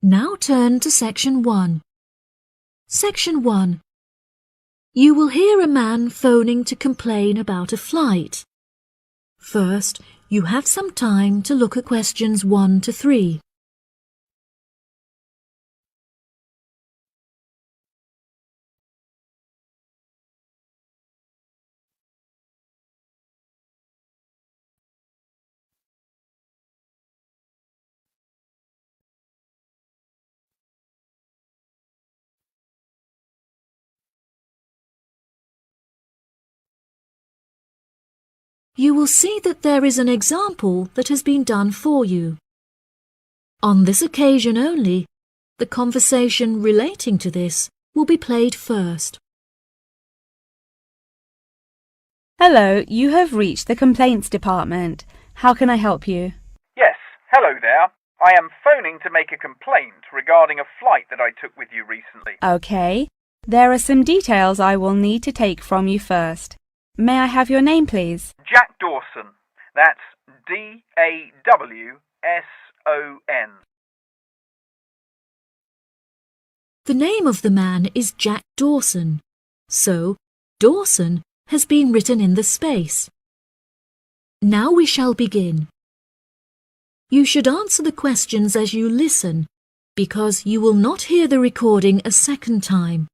Now turn to Section 1. Section 1. You will hear a man phoning to complain about a flight. First, you have some time to look at questions 1 to 3. You will see that there is an example that has been done for you. On this occasion only, the conversation relating to this will be played first. Hello, you have reached the complaints department. How can I help you? Yes, hello there. I am phoning to make a complaint regarding a flight that I took with you recently. Okay. There are some details I will need to take from you first. May I have your name, please? Jack Dawson. That's D-A-W-S-O-N. The name of the man is Jack Dawson, so Dawson has been written in the space. Now we shall begin. You should answer the questions as you listen, because you will not hear the recording a second time.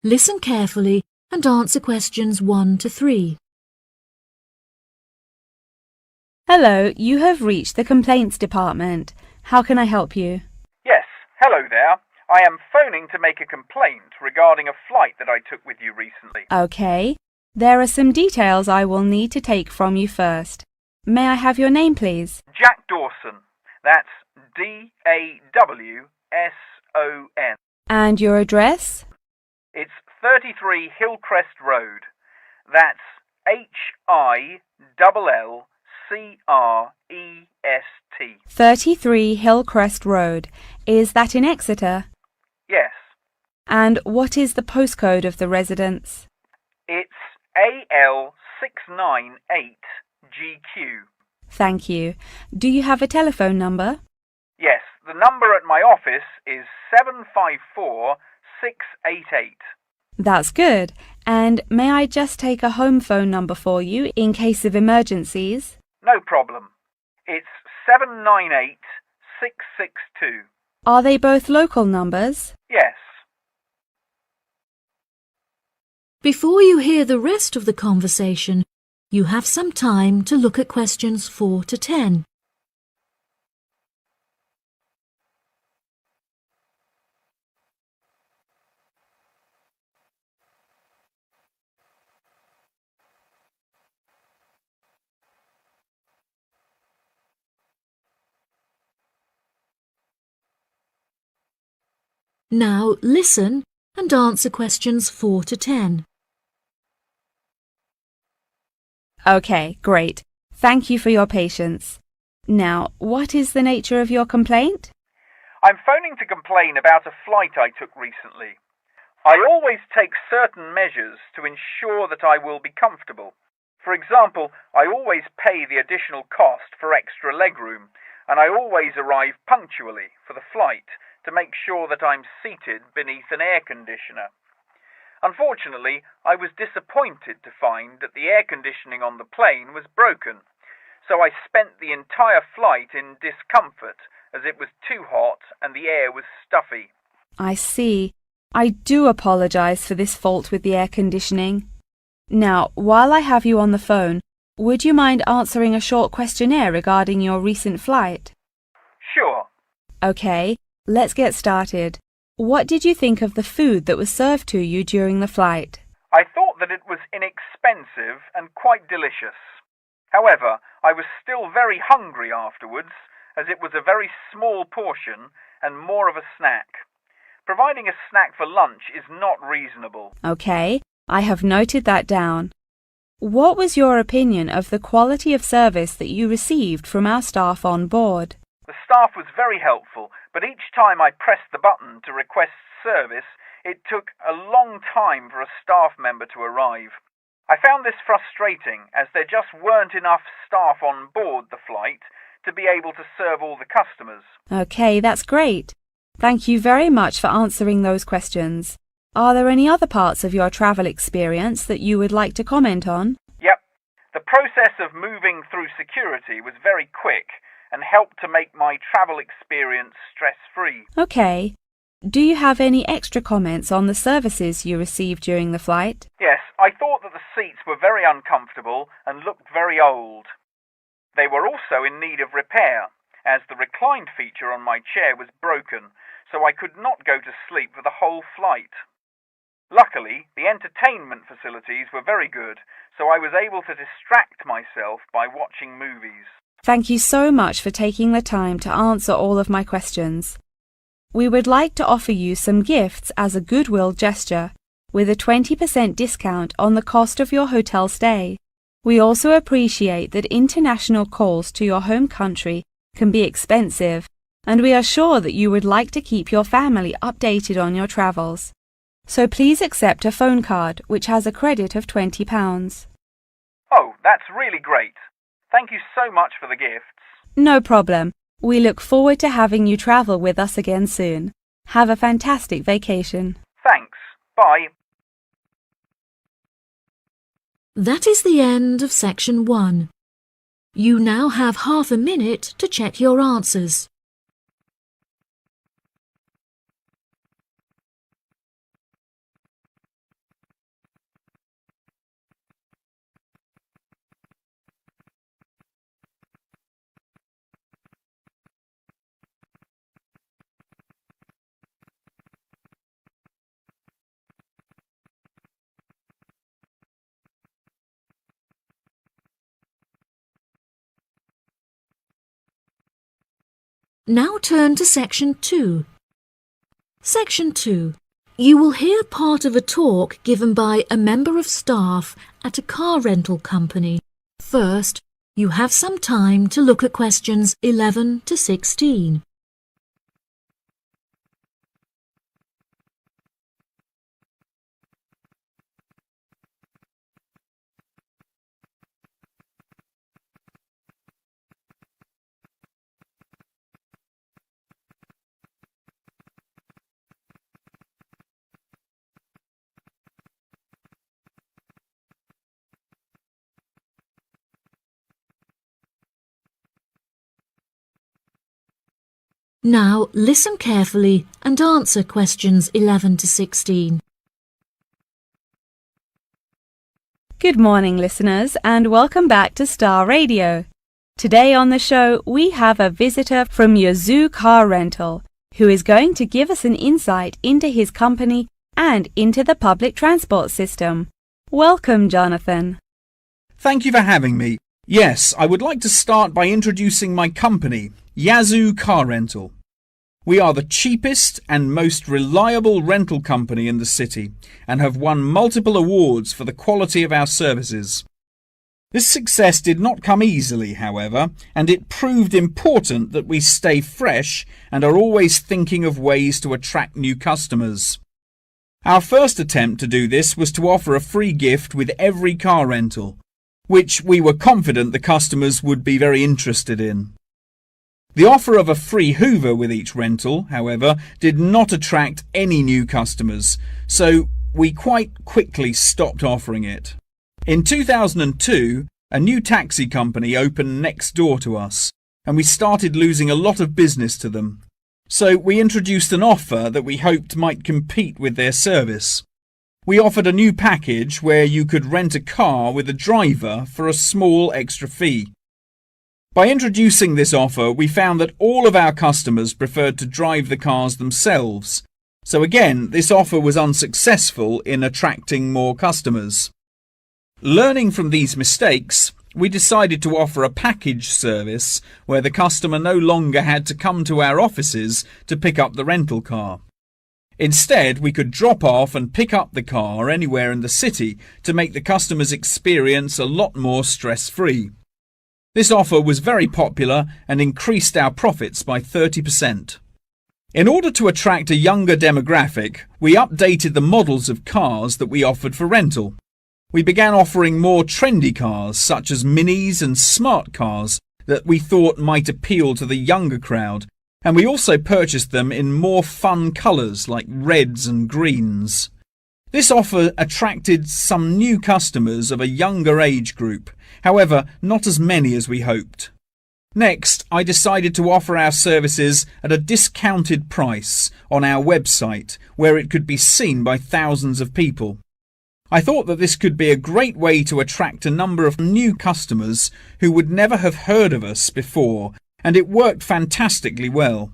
Listen carefully and answer questions 1 to 3. Hello, you have reached the complaints department. How can I help you? Yes, hello there. I am phoning to make a complaint regarding a flight that I took with you recently. Okay. There are some details I will need to take from you first. May I have your name, please? Jack Dawson. That's D-A-W-S-O-N. And your address? It's 33 Hillcrest Road. That's Hillcrest. 33 Hillcrest Road. Is that in Exeter? Yes. And what is the postcode of the residence? It's AL698GQ. Thank you. Do you have a telephone number? Yes, the number at my office is 754688. That's good. And may I just take a home phone number for you in case of emergencies? No problem. It's 798662. Are they both local numbers? Yes. Before you hear the rest of the conversation, you have some time to look at questions 4 to 10. Now listen and answer questions 4 to 10. Okay, great. Thank you for your patience. Now, what is the nature of your complaint? I'm phoning to complain about a flight I took recently. I always take certain measures to ensure that I will be comfortable. For example, I always pay the additional cost for extra legroom, and I always arrive punctually for the flight to make sure that I'm seated beneath an air conditioner. Unfortunately, I was disappointed to find that the air conditioning on the plane was broken, so I spent the entire flight in discomfort as it was too hot and the air was stuffy. I see. I do apologize for this fault with the air conditioning. Now, while I have you on the phone, would you mind answering a short questionnaire regarding your recent flight? Sure. Okay, let's get started. What did you think of the food that was served to you during the flight? I thought that it was inexpensive and quite delicious. However, I was still very hungry afterwards, as it was a very small portion and more of a snack. Providing a snack for lunch is not reasonable. Okay, I have noted that down. What was your opinion of the quality of service that you received from our staff on board? The staff was very helpful, but each time I pressed the button to request service, it took a long time for a staff member to arrive. I found this frustrating, as there just weren't enough staff on board the flight to be able to serve all the customers. Okay, that's great. Thank you very much for answering those questions. Are there any other parts of your travel experience that you would like to comment on? Yep. The process of moving through security was very quick and helped to make my travel experience stress-free. Okay. Do you have any extra comments on the services you received during the flight? Yes, I thought that the seats were very uncomfortable and looked very old. They were also in need of repair, as the recline feature on my chair was broken, so I could not go to sleep for the whole flight. Luckily, the entertainment facilities were very good, so I was able to distract myself by watching movies. Thank you so much for taking the time to answer all of my questions. We would like to offer you some gifts as a goodwill gesture, with a 20% discount on the cost of your hotel stay. We also appreciate that international calls to your home country can be expensive, and we are sure that you would like to keep your family updated on your travels. So please accept a phone card which has a credit of £20. Oh, that's really great. Thank you so much for the gifts. No problem. We look forward to having you travel with us again soon. Have a fantastic vacation. Thanks. Bye. That is the end of section 1. You now have half a minute to check your answers. Now turn to section 2. Section 2. You will hear part of a talk given by a member of staff at a car rental company. First, you have some time to look at questions 11 to 16. Now listen carefully and answer questions 11 to 16. Good morning, listeners, and welcome back to Star Radio. Today on the show, we have a visitor from Yazoo Car Rental, who is going to give us an insight into his company and into the public transport system. Welcome, Jonathan. Thank you for having me. Yes, I would like to start by introducing my company, Yazoo Car Rental. We are the cheapest and most reliable rental company in the city and have won multiple awards for the quality of our services. This success did not come easily, however, and it proved important that we stay fresh and are always thinking of ways to attract new customers. Our first attempt to do this was to offer a free gift with every car rental, which we were confident the customers would be very interested in. The offer of a free Hoover with each rental, however, did not attract any new customers, so we quite quickly stopped offering it. In 2002, a new taxi company opened next door to us, and we started losing a lot of business to them. So we introduced an offer that we hoped might compete with their service. We offered a new package where you could rent a car with a driver for a small extra fee. By introducing this offer, we found that all of our customers preferred to drive the cars themselves. So again, this offer was unsuccessful in attracting more customers. Learning from these mistakes, we decided to offer a package service where the customer no longer had to come to our offices to pick up the rental car. Instead, we could drop off and pick up the car anywhere in the city to make the customer's experience a lot more stress-free. This offer was very popular and increased our profits by 30%. In order to attract a younger demographic, we updated the models of cars that we offered for rental. We began offering more trendy cars such as minis and smart cars that we thought might appeal to the younger crowd, and we also purchased them in more fun colours like reds and greens. This offer attracted some new customers of a younger age group, however, not as many as we hoped. Next, I decided to offer our services at a discounted price on our website where it could be seen by thousands of people. I thought that this could be a great way to attract a number of new customers who would never have heard of us before, and it worked fantastically well.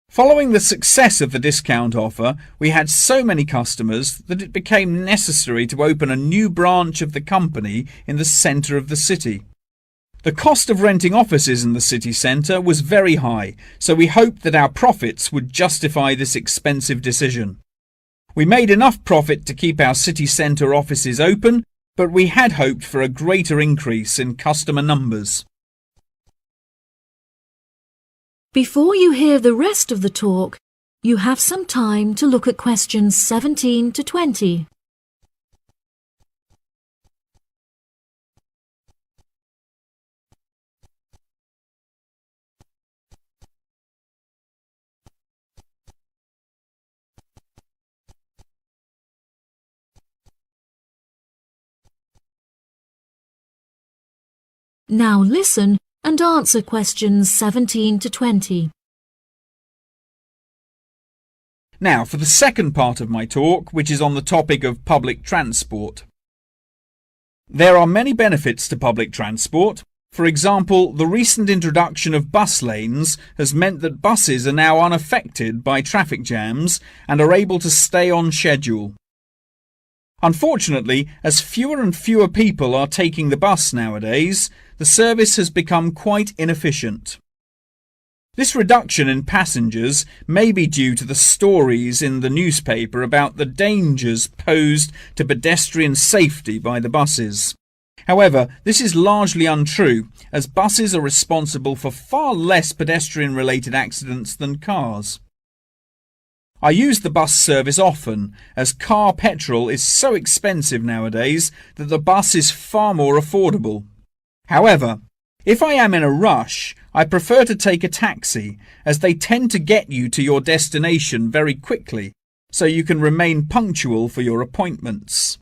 Following the success of the discount offer, we had so many customers that it became necessary to open a new branch of the company in the centre of the city. The cost of renting offices in the city centre was very high, so we hoped that our profits would justify this expensive decision. We made enough profit to keep our city centre offices open, but we had hoped for a greater increase in customer numbers. Before you hear the rest of the talk, you have some time to look at questions 17 to 20. Now listen and answer questions 17 to 20. Now for the second part of my talk, which is on the topic of public transport. There are many benefits to public transport. For example, the recent introduction of bus lanes has meant that buses are now unaffected by traffic jams and are able to stay on schedule. Unfortunately, as fewer and fewer people are taking the bus nowadays, the service has become quite inefficient. This reduction in passengers may be due to the stories in the newspaper about the dangers posed to pedestrian safety by the buses. However, this is largely untrue, as buses are responsible for far less pedestrian-related accidents than cars. I use the bus service often, as car petrol is so expensive nowadays that the bus is far more affordable. However, if I am in a rush, I prefer to take a taxi, as they tend to get you to your destination very quickly, so you can remain punctual for your appointments.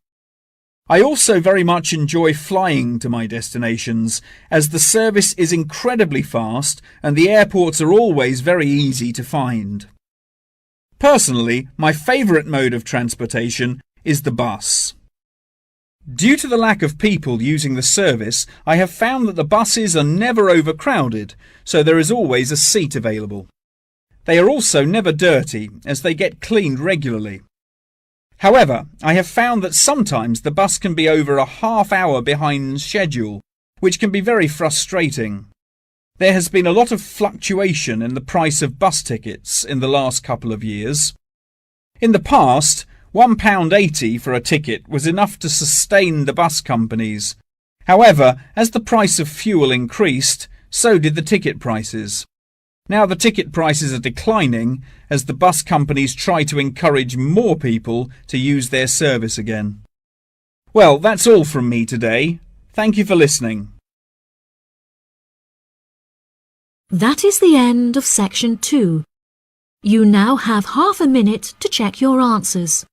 I also very much enjoy flying to my destinations, as the service is incredibly fast and the airports are always very easy to find. Personally, my favourite mode of transportation is the bus. Due to the lack of people using the service, I have found that the buses are never overcrowded, so there is always a seat available. They are also never dirty, as they get cleaned regularly. However, I have found that sometimes the bus can be over a half hour behind schedule, which can be very frustrating. There has been a lot of fluctuation in the price of bus tickets in the last couple of years. In the past, £1.80 for a ticket was enough to sustain the bus companies. However, as the price of fuel increased, so did the ticket prices. Now the ticket prices are declining as the bus companies try to encourage more people to use their service again. Well, that's all from me today. Thank you for listening. That is the end of section 2. You now have half a minute to check your answers.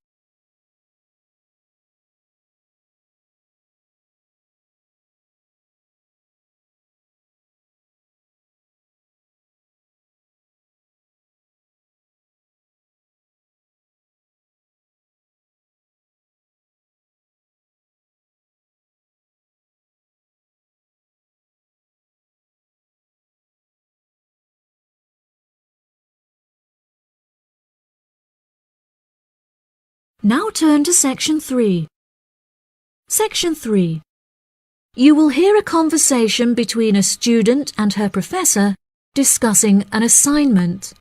Now turn to section 3. Section 3. You will hear a conversation between a student and her professor discussing an assignment.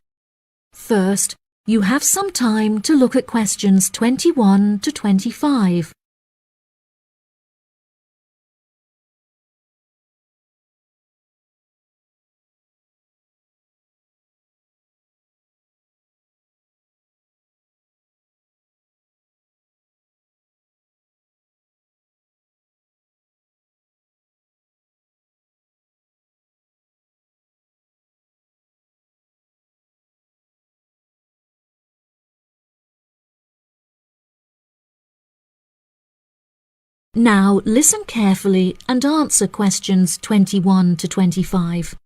First, you have some time to look at questions 21 to 25. Now listen carefully and answer questions 21 to 25.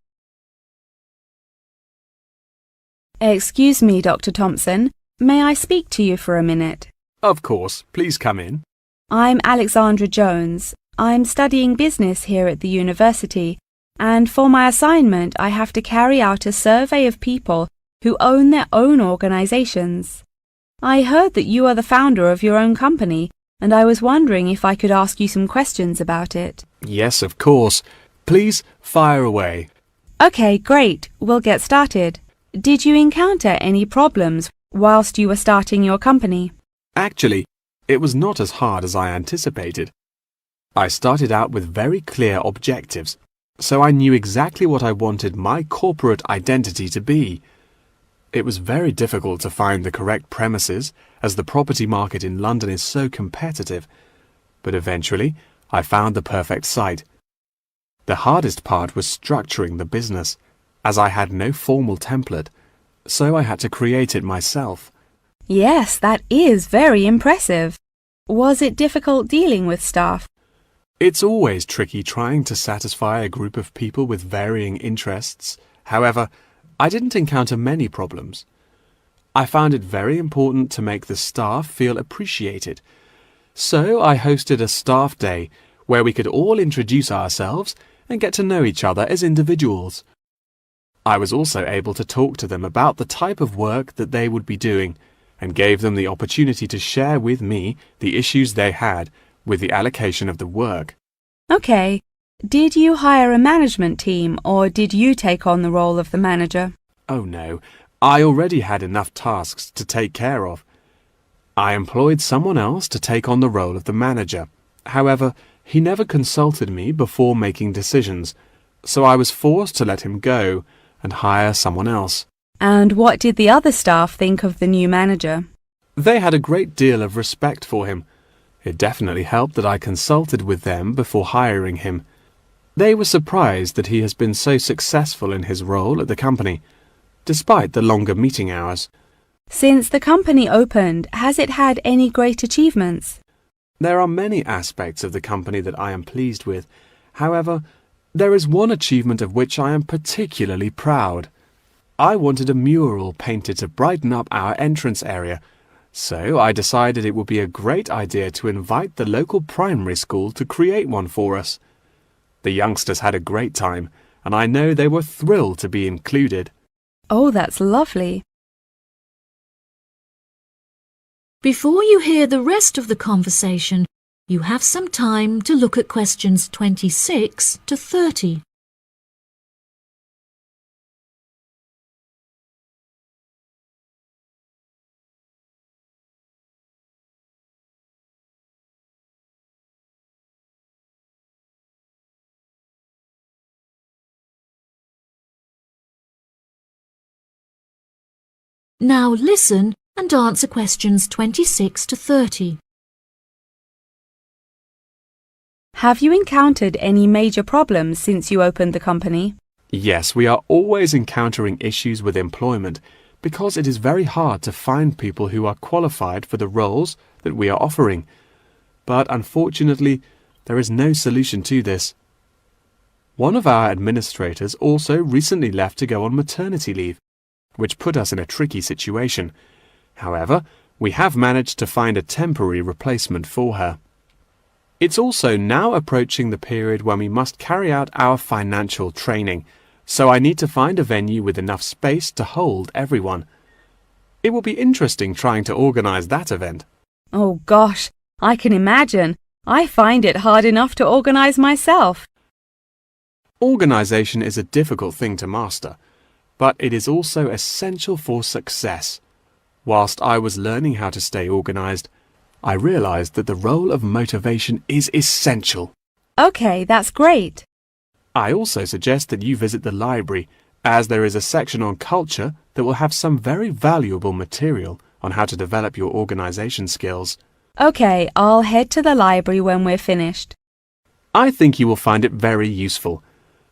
Excuse me, Dr. Thompson. May I speak to you for a minute? Of course. Please come in. I'm Alexandra Jones. I'm studying business here at the university, and for my assignment I have to carry out a survey of people who own their own organizations. I heard that you are the founder of your own company, and I was wondering if I could ask you some questions about it. Yes, of course. Please fire away. Okay, great. We'll get started. Did you encounter any problems whilst you were starting your company? Actually, it was not as hard as I anticipated. I started out with very clear objectives, so I knew exactly what I wanted my corporate identity to be. It was very difficult to find the correct premises, as the property market in London is so competitive, but eventually I found the perfect site. The hardest part was structuring the business, as I had no formal template, so I had to create it myself. Yes, that is very impressive. Was it difficult dealing with staff? It's always tricky trying to satisfy a group of people with varying interests. However, I didn't encounter many problems. I found it very important to make the staff feel appreciated. So I hosted a staff day where we could all introduce ourselves and get to know each other as individuals. I was also able to talk to them about the type of work that they would be doing and gave them the opportunity to share with me the issues they had with the allocation of the work. Okay. Did you hire a management team or did you take on the role of the manager? Oh no, I already had enough tasks to take care of. I employed someone else to take on the role of the manager. However, he never consulted me before making decisions, so I was forced to let him go and hire someone else. And what did the other staff think of the new manager? They had a great deal of respect for him. It definitely helped that I consulted with them before hiring him. They were surprised that he has been so successful in his role at the company, despite the longer meeting hours. Since the company opened, has it had any great achievements? There are many aspects of the company that I am pleased with. However, there is one achievement of which I am particularly proud. I wanted a mural painted to brighten up our entrance area, so I decided it would be a great idea to invite the local primary school to create one for us. The youngsters had a great time, and I know they were thrilled to be included. Oh, that's lovely. Before you hear the rest of the conversation, you have some time to look at questions 26 to 30. Now listen and answer questions 26 to 30. Have you encountered any major problems since you opened the company? Yes, we are always encountering issues with employment because it is very hard to find people who are qualified for the roles that we are offering. But unfortunately, there is no solution to this. One of our administrators also recently left to go on maternity leave, which put us in a tricky situation. However, we have managed to find a temporary replacement for her. It's also now approaching the period when we must carry out our financial training, so I need to find a venue with enough space to hold everyone. It will be interesting trying to organize that event. Oh gosh, I can imagine. I find it hard enough to organize myself. Organization is a difficult thing to master, but it is also essential for success. Whilst I was learning how to stay organized, I realized that the role of motivation is essential. Okay, that's great. I also suggest that you visit the library, as there is a section on culture that will have some very valuable material on how to develop your organization skills. Okay, I'll head to the library when we're finished. I think you will find it very useful.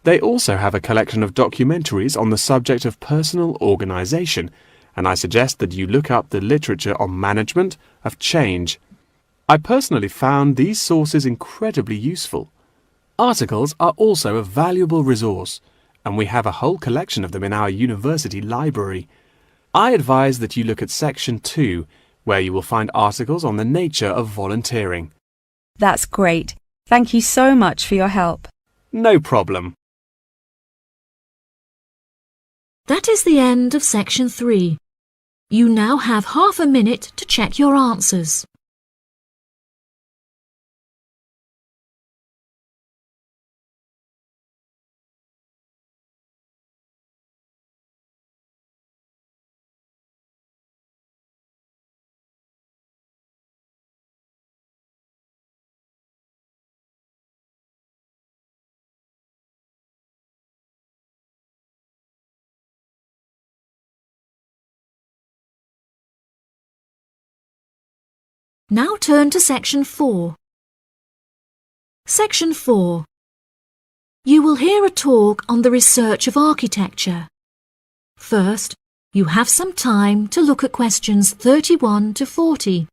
They also have a collection of documentaries on the subject of personal organization, and I suggest that you look up the literature on management of change. I personally found these sources incredibly useful. Articles are also a valuable resource, and we have a whole collection of them in our university library. I advise that you look at Section 2, where you will find articles on the nature of volunteering. That's great. Thank you so much for your help. No problem. That is the end of Section 3. You now have half a minute to check your answers. Now turn to Section 4. Section 4. You will hear a talk on the research of architecture. First, you have some time to look at questions 31 to 40.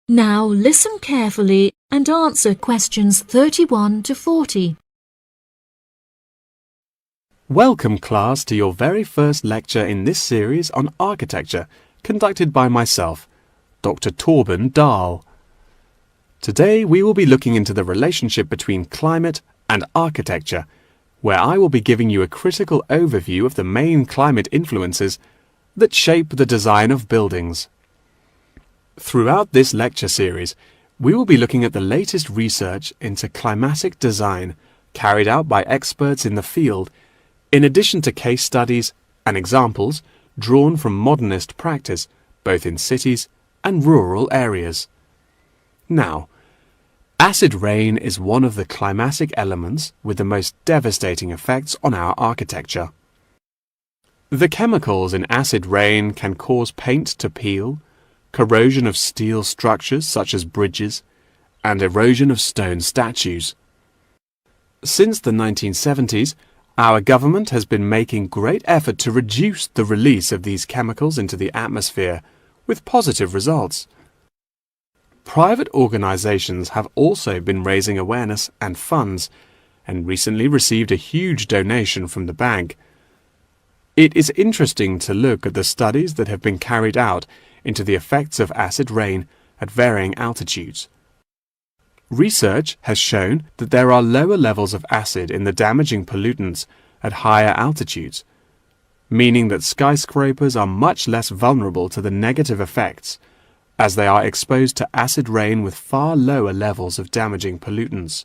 Now listen carefully and answer questions 31 to 40. Welcome, class, to your very first lecture in this series on architecture, conducted by myself, Dr. Torben Dahl. Today we will be looking into the relationship between climate and architecture, where I will be giving you a critical overview of the main climate influences that shape the design of buildings. Throughout this lecture series, we will be looking at the latest research into climatic design carried out by experts in the field, in addition to case studies and examples drawn from modernist practice, both in cities and rural areas. Now, acid rain is one of the climatic elements with the most devastating effects on our architecture. The chemicals in acid rain can cause paint to peel, corrosion of steel structures such as bridges, and erosion of stone statues. Since the 1970s, our government has been making great effort to reduce the release of these chemicals into the atmosphere, with positive results. Private organizations have also been raising awareness and funds, and recently received a huge donation from the bank. It is interesting to look at the studies that have been carried out into the effects of acid rain at varying altitudes. Research has shown that there are lower levels of acid in the damaging pollutants at higher altitudes, meaning that skyscrapers are much less vulnerable to the negative effects, as they are exposed to acid rain with far lower levels of damaging pollutants.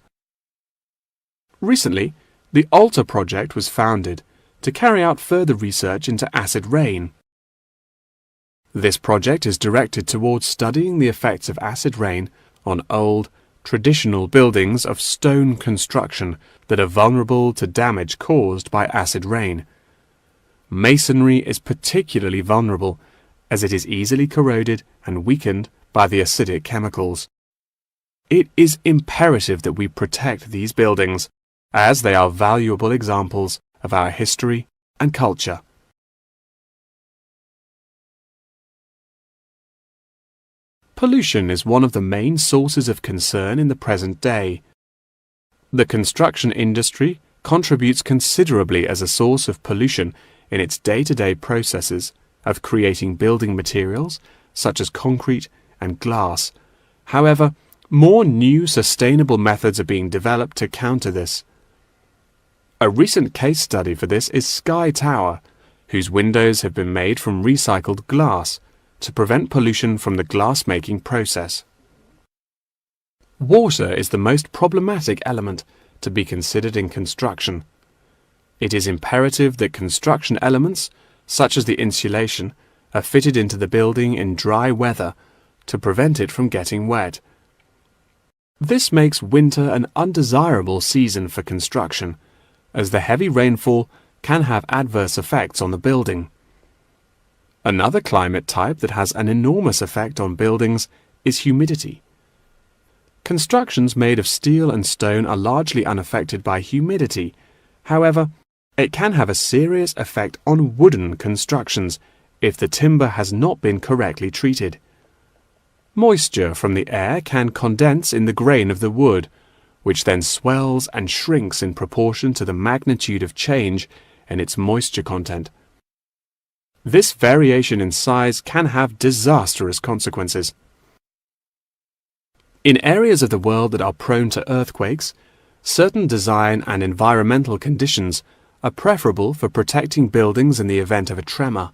Recently, the ALTA project was founded to carry out further research into acid rain. This project is directed towards studying the effects of acid rain on old, traditional buildings of stone construction that are vulnerable to damage caused by acid rain. Masonry is particularly vulnerable, as it is easily corroded and weakened by the acidic chemicals. It is imperative that we protect these buildings, as they are valuable examples of our history and culture. Pollution is one of the main sources of concern in the present day. The construction industry contributes considerably as a source of pollution in its day-to-day processes of creating building materials such as concrete and glass. However, more new sustainable methods are being developed to counter this. A recent case study for this is Sky Tower, whose windows have been made from recycled glass to prevent pollution from the glass-making process. Water is the most problematic element to be considered in construction. It is imperative that construction elements, such as the insulation, are fitted into the building in dry weather to prevent it from getting wet. This makes winter an undesirable season for construction, as the heavy rainfall can have adverse effects on the building. Another climate type that has an enormous effect on buildings is humidity. Constructions made of steel and stone are largely unaffected by humidity. However, it can have a serious effect on wooden constructions if the timber has not been correctly treated. Moisture from the air can condense in the grain of the wood, which then swells and shrinks in proportion to the magnitude of change in its moisture content. This variation in size can have disastrous consequences. In areas of the world that are prone to earthquakes, certain design and environmental conditions are preferable for protecting buildings in the event of a tremor.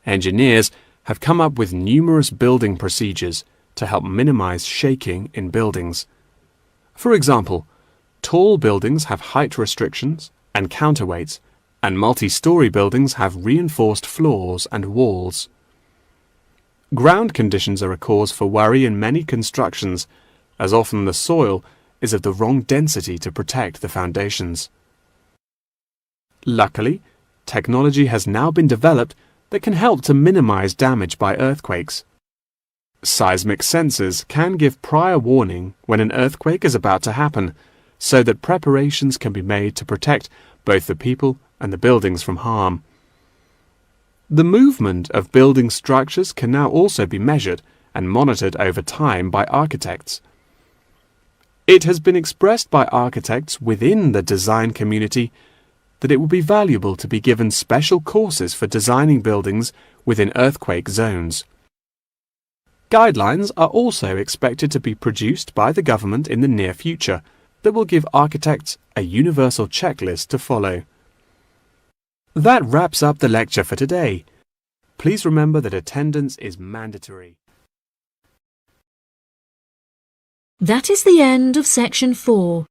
Engineers have come up with numerous building procedures to help minimize shaking in buildings. For example, tall buildings have height restrictions and counterweights, and multi-story buildings have reinforced floors and walls. Ground conditions are a cause for worry in many constructions, as often the soil is of the wrong density to protect the foundations. Luckily, technology has now been developed that can help to minimize damage by earthquakes. Seismic sensors can give prior warning when an earthquake is about to happen, so that preparations can be made to protect both the people and the buildings from harm. The movement of building structures can now also be measured and monitored over time by architects. It has been expressed by architects within the design community that it would be valuable to be given special courses for designing buildings within earthquake zones. Guidelines are also expected to be produced by the government in the near future that will give architects a universal checklist to follow. That wraps up the lecture for today. Please remember that attendance is mandatory. That is the end of section 4.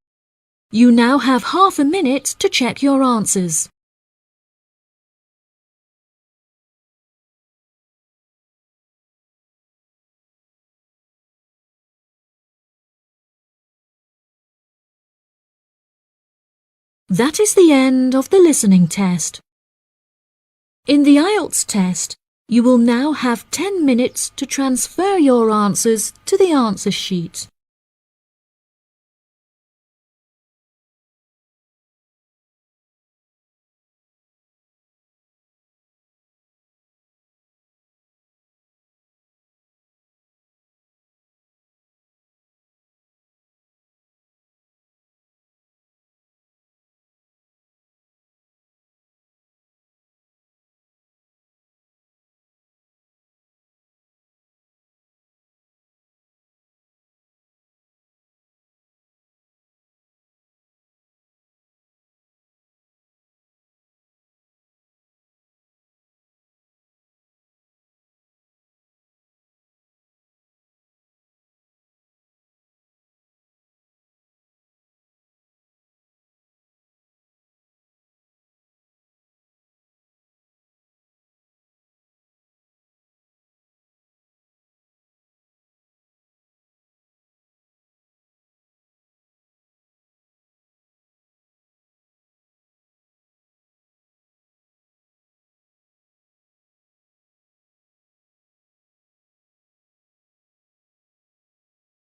You now have half a minute to check your answers. That is the end of the listening test. In the Ielts test, you will now have 10 minutes to transfer your answers to the answer sheet.